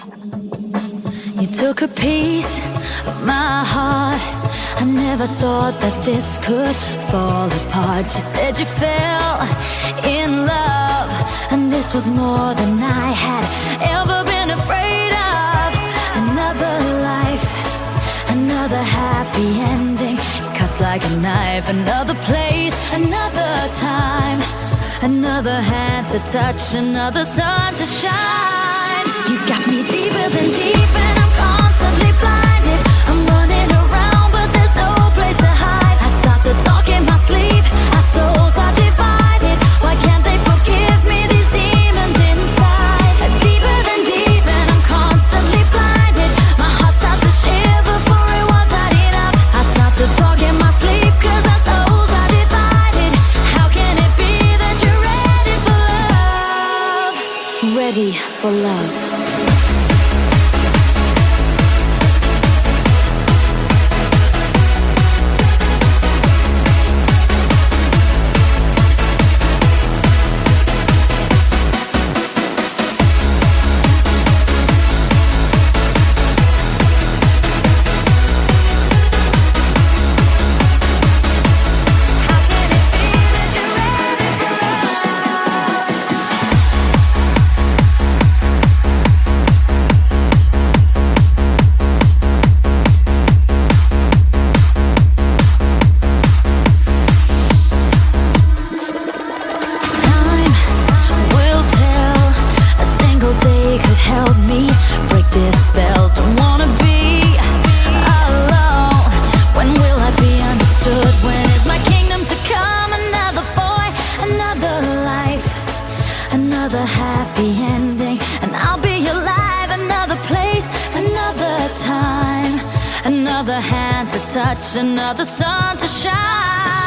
You took a piece of my heart. I never thought that this could fall apart. You said you fell in love, and this was more than I had ever been afraid of. Another life, another happy ending. It cuts like a knife. Another place, another time, another hand to touch, another sun to shine. You got me deeper than deep, and I'm constantly blinded. I'm running around, but there's no place to hide. I start to talk in my sleep. Our souls are divided. Why can't they forgive me, these demons inside? Deeper than deep, and I'm constantly blinded. My heart starts to shiver, for it was not enough. I start to talk in my sleep, 'cause our souls are divided. How can it be that you're ready for love? Ready for love. Help me break this spell. Don't wanna be alone. When will I be understood? When is my kingdom to come? Another boy, another life, another happy ending, and I'll be alive. Another place, another time, another hand to touch, another sun to shine.